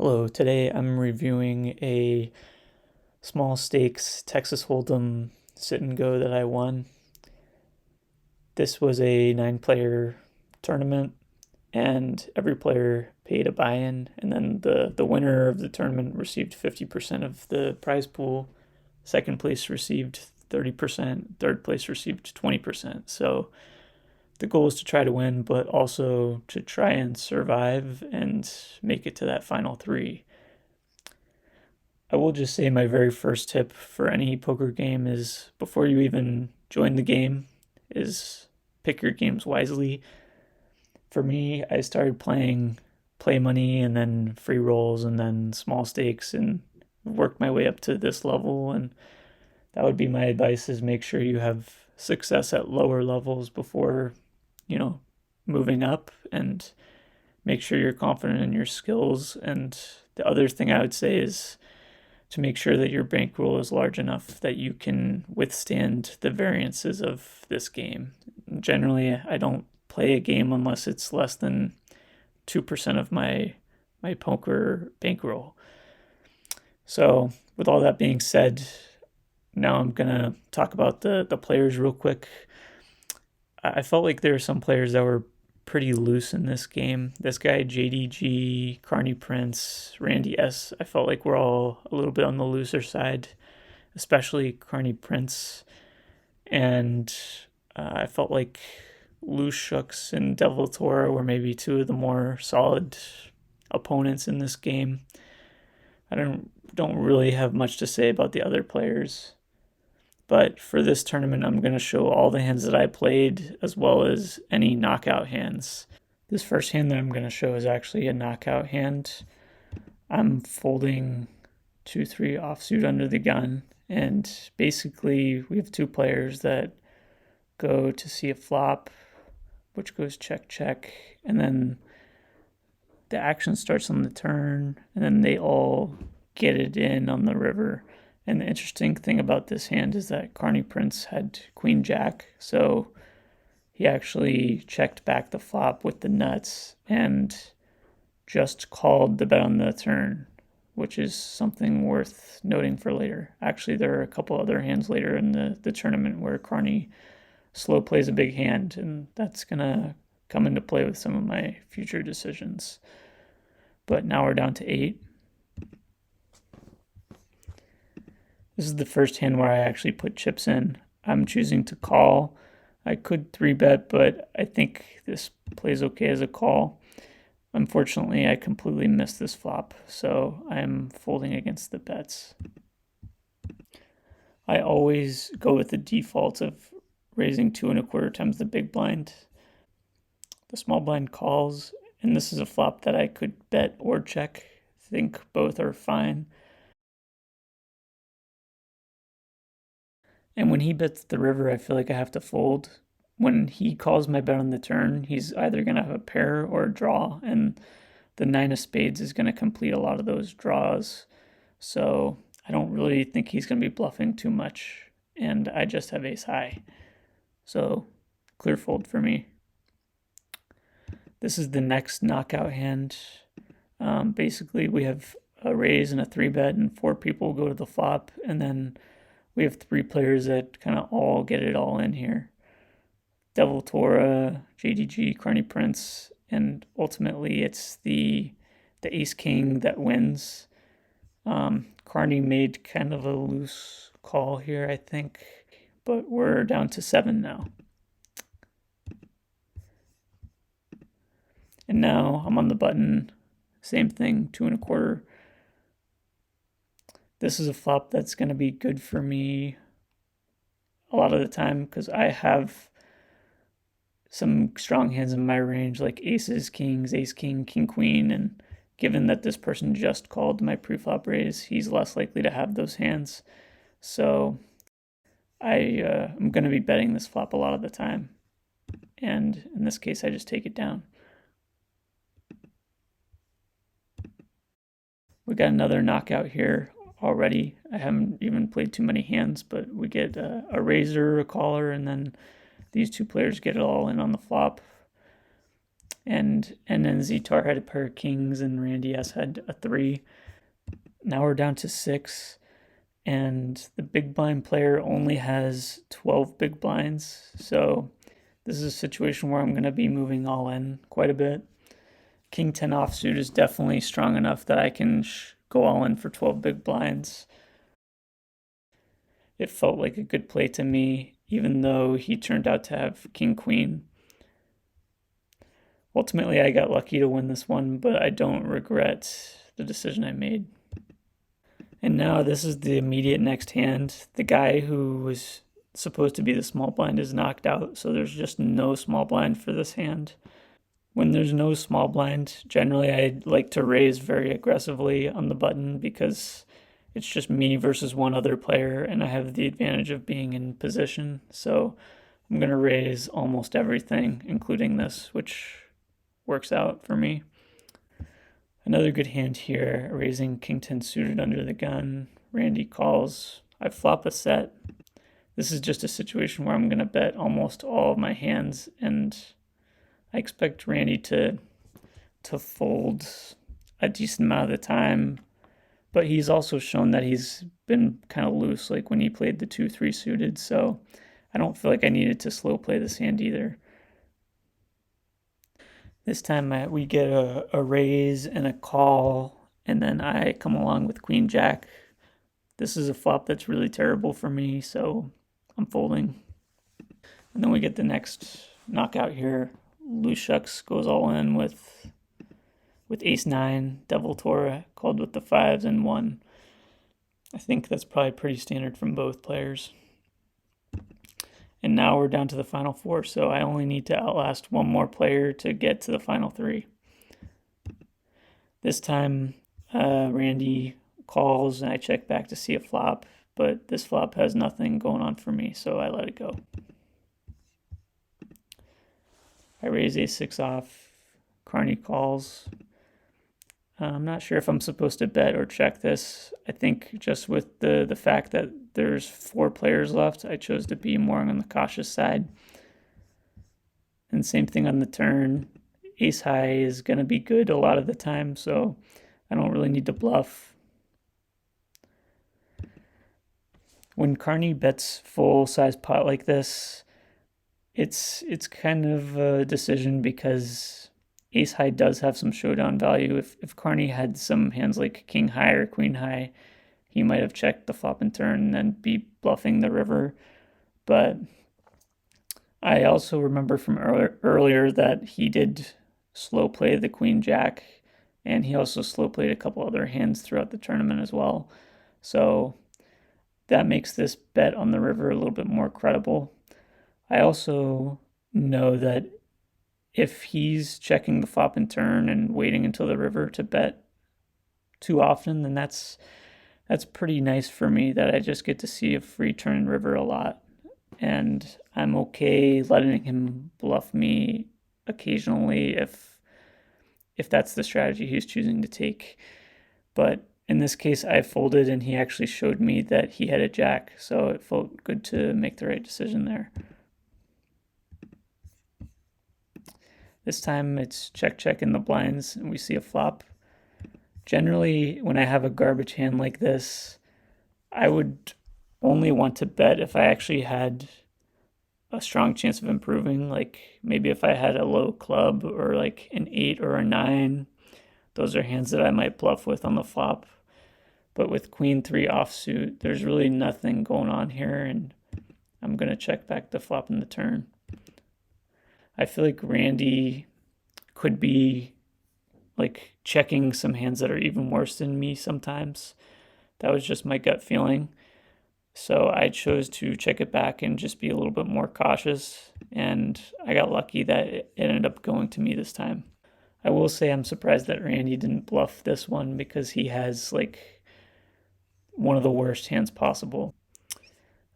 Hello, today I'm reviewing a small stakes Texas Hold'em sit and go that I won. This was a 9 player tournament and every player paid a buy-in, and then the winner of the tournament received 50% of the prize pool. Second place received 30%, third place received 20%. So the goal is to try to win, but also to try and survive and make it to that final three. I will just say my very first tip for any poker game is before you even join the game is pick your games wisely. For me, I started playing play money and then free rolls and then small stakes and worked my way up to this level, and that would be my advice is make sure you have success at lower levels before, you know, moving up, and make sure you're confident in your skills. And the other thing I would say is to make sure that your bankroll is large enough that you can withstand the variances of this game. Generally, I don't play a game unless it's less than 2% of my poker bankroll. So, with all that being said, now I'm gonna talk about the players real quick. I felt like there were some players that were pretty loose in this game. This guy, JDG, Carney Prince, Randy S., I felt like we're all a little bit on the looser side, especially Carney Prince. And I felt like Loose Shooks and Devil Toro were maybe two of the more solid opponents in this game. I don't really have much to say about the other players. But for this tournament, I'm going to show all the hands that I played as well as any knockout hands. This first hand that I'm going to show is actually a knockout hand. I'm folding 2-3 offsuit under the gun, and basically we have two players that go to see a flop, which goes check, check, and then the action starts on the turn, and then they all get it in on the river. And the interesting thing about this hand is that Carney Prince had Queen Jack, so he actually checked back the flop with the nuts and just called the bet on the turn, which is something worth noting for later. Actually, there are a couple other hands later in the tournament where Carney slow plays a big hand, and that's going to come into play with some of my future decisions. But now we're down to 8. This is the first hand where I actually put chips in. I'm choosing to call. I could 3-bet, but I think this plays okay as a call. Unfortunately, I completely missed this flop, so I'm folding against the bets. I always go with the default of raising 2.25 times the big blind. The small blind calls, and this is a flop that I could bet or check. I think both are fine. And when he bets the river, I feel like I have to fold. When he calls my bet on the turn, he's either going to have a pair or a draw, and the 9 of spades is going to complete a lot of those draws. So I don't really think he's going to be bluffing too much, and I just have ace high. So clear fold for me. This is the next knockout hand. Basically, we have a raise and a 3-bet, and 4 people go to the flop, and then we have 3 players that kind of all get it all in here. Devil Tora, JDG, Carney Prince, and ultimately it's the Ace King that wins. Carney made kind of a loose call here, I think, but we're down to 7 now. And now I'm on the button, same thing, 2.25. This is a flop that's going to be good for me a lot of the time because I have some strong hands in my range like aces, kings, ace, king, king, queen, and given that this person just called my pre-flop raise, he's less likely to have those hands. So I'm going to be betting this flop a lot of the time, and in this case I just take it down. We got another knockout here already. I haven't even played too many hands, but we get a raiser, a caller, and then these 2 players get it all in on the flop. and then Zitar had a pair of kings, and Randy S had a 3. Now we're down to 6, and the big blind player only has 12 big blinds. So this is a situation where I'm going to be moving all in quite a bit. King 10 offsuit is definitely strong enough that I can go all in for 12 big blinds. It felt like a good play to me, even though he turned out to have king queen. Ultimately, I got lucky to win this one, but I don't regret the decision I made. And now this is the immediate next hand. The guy who was supposed to be the small blind is knocked out, so there's just no small blind for this hand. When there's no small blind, generally I like to raise very aggressively on the button because it's just me versus one other player, and I have the advantage of being in position. So I'm going to raise almost everything, including this, which works out for me. Another good hand here, raising king 10 suited under the gun. Randy calls. I flop a set. This is just a situation where I'm going to bet almost all of my hands, and I expect Randy to fold a decent amount of the time, but he's also shown that he's been kind of loose, like when he played the 2-3 suited, so I don't feel like I needed to slow play this hand either. This time we get a raise and a call, and then I come along with queen jack. This is a flop that's really terrible for me, so I'm folding. And then we get the next knockout here. Loose shucks goes all in with ace-9, devil Torah, called with the 5s and 1. I think that's probably pretty standard from both players. And now we're down to the final 4, so I only need to outlast one more player to get to the final 3. This time, Randy calls, and I check back to see a flop, but this flop has nothing going on for me, so I let it go. I raise ace-6 off. Carney calls. I'm not sure if I'm supposed to bet or check this. I think just with the fact that there's 4 players left, I chose to be more on the cautious side. And same thing on the turn. Ace high is going to be good a lot of the time, so I don't really need to bluff. When Carney bets full size pot like this, it's kind of a decision because ace high does have some showdown value. If Carney had some hands like king high or queen high, he might have checked the flop and turn and then be bluffing the river. But I also remember from earlier that he did slow play the queen jack, and he also slow played a couple other hands throughout the tournament as well. So that makes this bet on the river a little bit more credible. I also know that if he's checking the flop and turn and waiting until the river to bet too often, then that's pretty nice for me, that I just get to see a free turn and river a lot. And I'm okay letting him bluff me occasionally if that's the strategy he's choosing to take. But in this case, I folded, and he actually showed me that he had a jack, so it felt good to make the right decision there. This time it's check in the blinds, and we see a flop. Generally, when I have a garbage hand like this, I would only want to bet if I actually had a strong chance of improving. Like maybe if I had a low club or like an 8 or a 9. Those are hands that I might bluff with on the flop. But with queen 3 offsuit, there's really nothing going on here, and I'm going to check back the flop and the turn. I feel like Randy could be like checking some hands that are even worse than me sometimes. That was just my gut feeling. So I chose to check it back and just be a little bit more cautious, and I got lucky that it ended up going to me this time. I will say I'm surprised that Randy didn't bluff this one, because he has like one of the worst hands possible.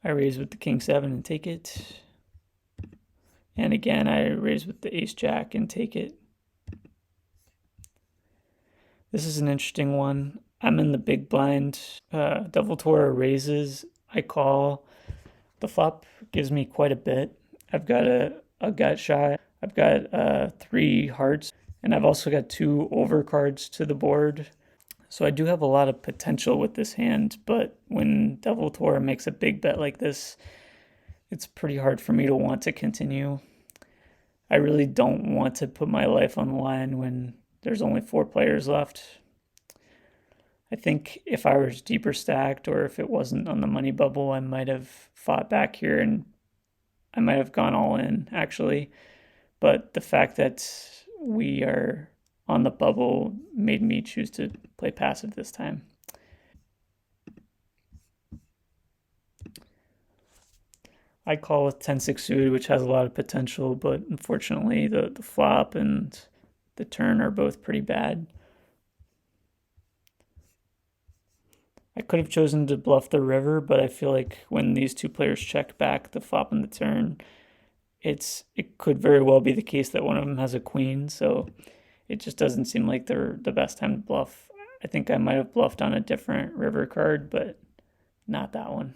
I raise with the king 7 and take it. And again, I raise with the ace jack and take it. This is an interesting one. I'm in the big blind. Devil Torah raises. I call. The flop gives me quite a bit. I've got a gut shot. I've got 3 hearts, and I've also got 2 overcards to the board. So I do have a lot of potential with this hand, but when Devil Tor makes a big bet like this, it's pretty hard for me to want to continue. I really don't want to put my life on the line when there's only 4 players left. I think if I was deeper stacked or if it wasn't on the money bubble, I might have fought back here and I might have gone all in, actually. But the fact that we are on the bubble made me choose to play passive this time. I call with 10-6 suited, which has a lot of potential, but unfortunately the flop and the turn are both pretty bad. I could have chosen to bluff the river, but I feel like when these 2 players check back the flop and the turn, it could very well be the case that one of them has a queen, so it just doesn't seem like they're the best time to bluff. I think I might have bluffed on a different river card, but not that one.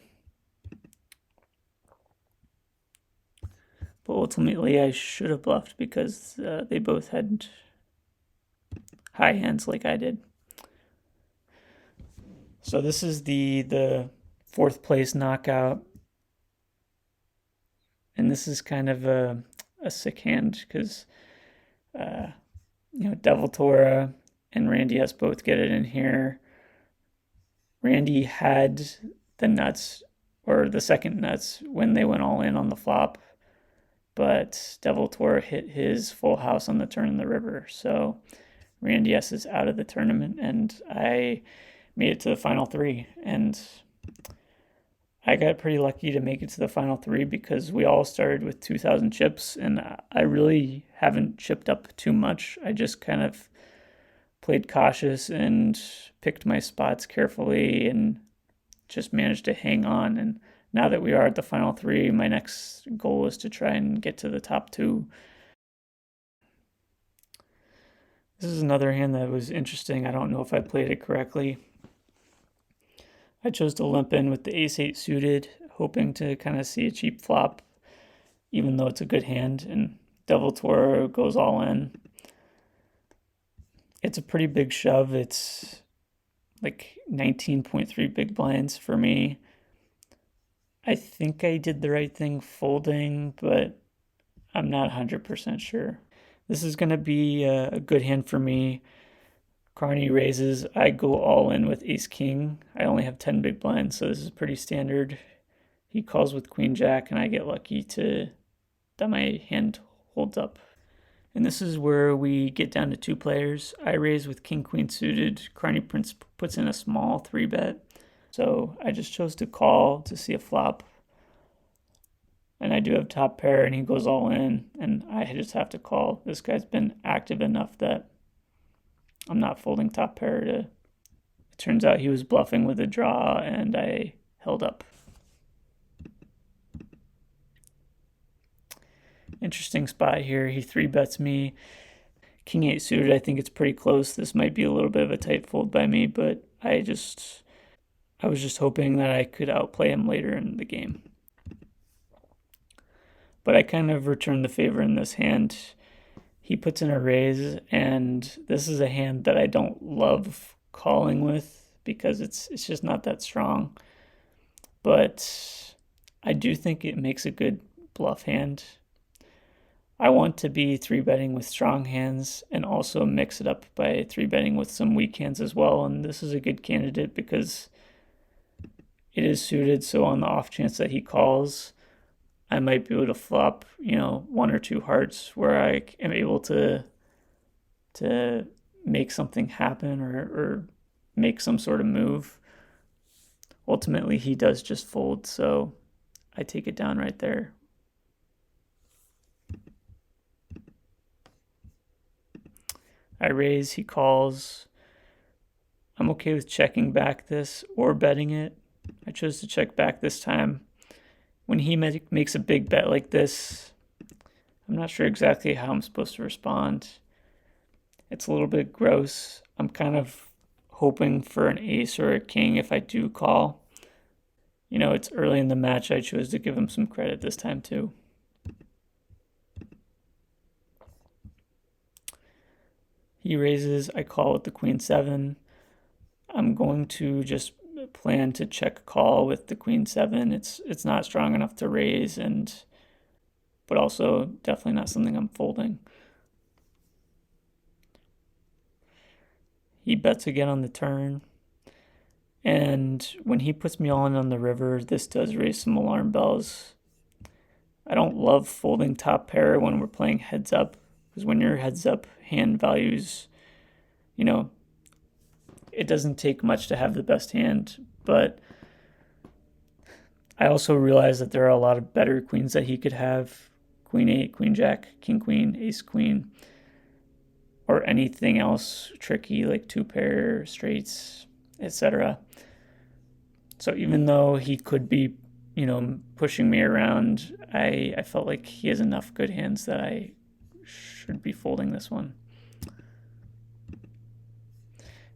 But ultimately, I should have bluffed because they both had high hands like I did. So this is the 4th place knockout. And this is kind of a sick hand because, Devil Tora and Randy S both get it in here. Randy had the nuts, or the second nuts, when they went all in on the flop. But Devil Tora hit his full house on the turn in the river. So Randy S is out of the tournament, and I made it to the final 3. And I got pretty lucky to make it to the final 3 because we all started with 2,000 chips, and I really haven't chipped up too much. I just kind of played cautious and picked my spots carefully and just managed to hang on. And now that we are at the final 3, my next goal is to try and get to the top 2. This is another hand that was interesting. I don't know if I played it correctly. I chose to limp in with the ace-8 suited, hoping to kind of see a cheap flop, even though it's a good hand, and Devil Tora goes all in. It's a pretty big shove. It's like 19.3 big blinds for me. I think I did the right thing folding, but I'm not 100% sure. This is going to be a good hand for me. Carney raises, I go all in with ace-king. I only have 10 big blinds, so this is pretty standard. He calls with queen-jack, and I get lucky that my hand holds up. And this is where we get down to 2 players. I raise with king-queen suited. Carney Prince puts in a small 3-bet. So I just chose to call to see a flop. And I do have top pair, and he goes all in, and I just have to call. This guy's been active enough that I'm not folding top pair to... It turns out he was bluffing with a draw, and I held up. Interesting spot here. He 3-bets me. King-8 suited, I think it's pretty close. This might be a little bit of a tight fold by me, but I was just hoping that I could outplay him later in the game. But I kind of returned the favor in this hand. He puts in a raise, and this is a hand that I don't love calling with because it's just not that strong. But I do think it makes a good bluff hand. I want to be 3-betting with strong hands and also mix it up by 3-betting with some weak hands as well. And this is a good candidate because it is suited. So on the off chance that he calls, I might be able to flop, 1 or 2 hearts where I am able to make something happen or make some sort of move. Ultimately, he does just fold, so I take it down right there. I raise, he calls. I'm okay with checking back this or betting it. I chose to check back this time. When he makes a big bet like this, I'm not sure exactly how I'm supposed to respond. It's a little bit gross. I'm kind of hoping for an ace or a king if I do call. It's early in the match. I chose to give him some credit this time too. He raises, I call with the queen 7. I'm going to just plan to check call with the queen 7. It's not strong enough to raise, but also definitely not something I'm folding. He bets again on the turn. And when he puts me all in on the river, this does raise some alarm bells. I don't love folding top pair when we're playing heads up, because when your heads up hand values, it doesn't take much to have the best hand. But I also realize that there are a lot of better queens that he could have: queen 8, queen jack, king queen, ace queen, or anything else tricky like two pair, straights, etc. So even though he could be, pushing me around, I felt like he has enough good hands that I should be folding this one.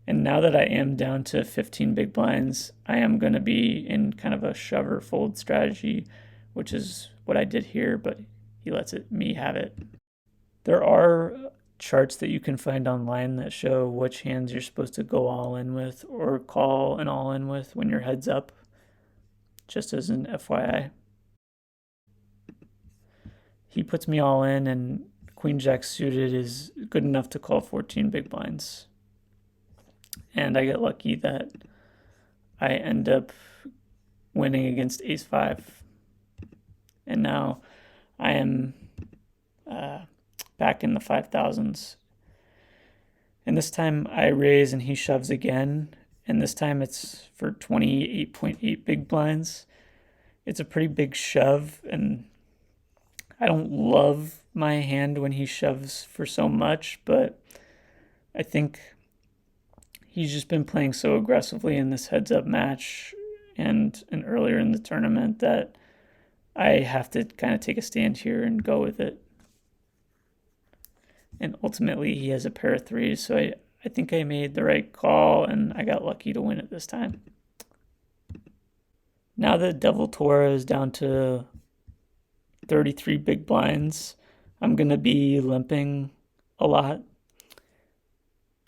And now that I am down to 15 big blinds, I am going to be in kind of a shove or fold strategy, which is what I did here, but he lets me have it. There are charts that you can find online that show which hands you're supposed to go all in with or call an all in with when you're heads up, just as an FYI. He puts me all in, and queen jack suited is good enough to call 14 big blinds. And I get lucky that I end up winning against ace 5. And now I am back in the 5,000s. And this time I raise and he shoves again. And this time it's for 28.8 big blinds. It's a pretty big shove, and I don't love my hand when he shoves for so much, but I think he's just been playing so aggressively in this heads-up match and earlier in the tournament that I have to kind of take a stand here and go with it. And ultimately, he has a pair of threes, so I think I made the right call, and I got lucky to win it this time. Now that Devil Torah is down to 33 big blinds, I'm going to be limping a lot.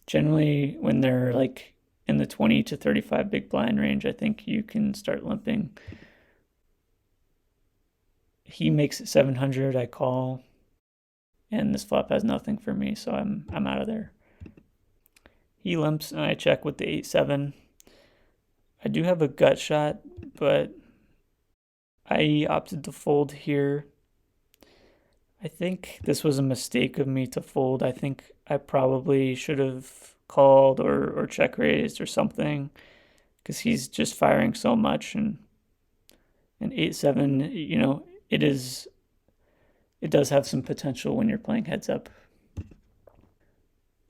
Generally, when they're like in the 20 to 35 big blind range, I think you can start limping. He makes it 700, I call, and this flop has nothing for me, so I'm out of there. He limps, and I check with the 8-7. I do have a gut shot, but I opted to fold here. I think this was a mistake of me to fold. I think I probably should have called or check raised or something, because he's just firing so much. And an 8-7, it does have some potential when you're playing heads up.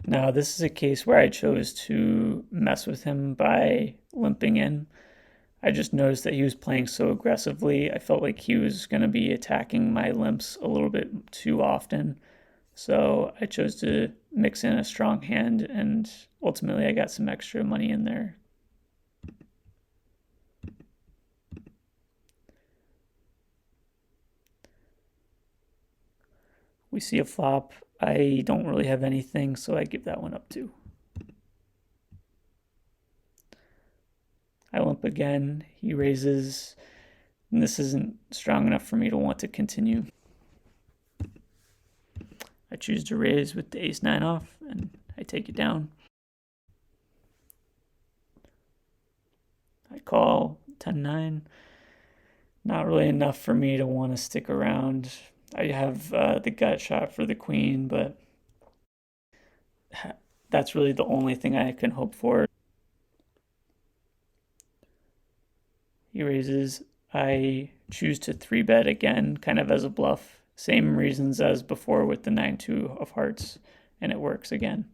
Now, this is a case where I chose to mess with him by limping in. I just noticed that he was playing so aggressively. I felt like he was going to be attacking my limps a little bit too often. So I chose to mix in a strong hand, and ultimately I got some extra money in there. We see a flop. I don't really have anything, so I give that one up too. I limp again. He raises, and this isn't strong enough for me to want to continue. I choose to raise with the ace-9 off, and I take it down. I call 10-9. Not really enough for me to want to stick around. I have the gut shot for the queen, but that's really the only thing I can hope for. He raises. I choose to 3-bet again, kind of as a bluff. Same reasons as before with the 9-2 of hearts, and it works again.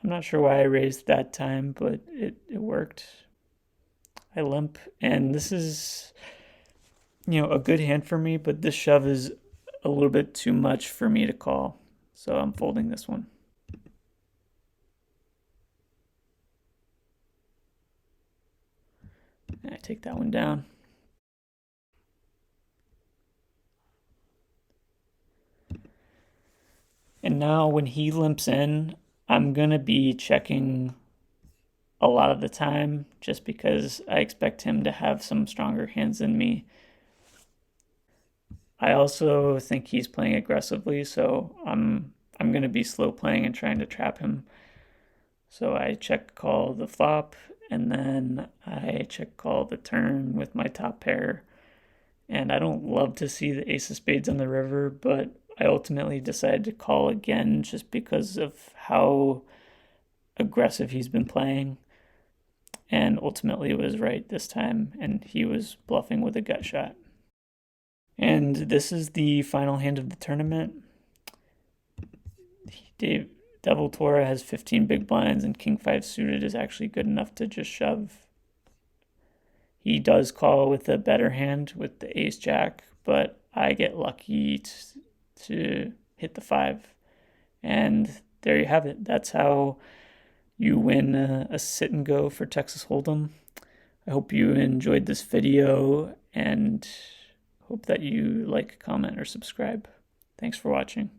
I'm not sure why I raised that time, but it worked. I limp, and this is, a good hand for me, but this shove is a little bit too much for me to call, so I'm folding this one. And I take that one down. And now when he limps in, I'm going to be checking a lot of the time just because I expect him to have some stronger hands than me. I also think he's playing aggressively, so I'm going to be slow playing and trying to trap him. So I check call the flop, and then I check call the turn with my top pair. And I don't love to see the ace of spades on the river, but I ultimately decided to call again just because of how aggressive he's been playing. And ultimately it was right this time, and he was bluffing with a gut shot. And this is the final hand of the tournament. Devil Torah has 15 big blinds, and King 5 suited is actually good enough to just shove. He does call with a better hand with the ace jack, but I get lucky to hit the 5. And there you have it. That's how you win a sit and go for Texas Hold'em. I hope you enjoyed this video and hope that you like, comment, or subscribe. Thanks for watching.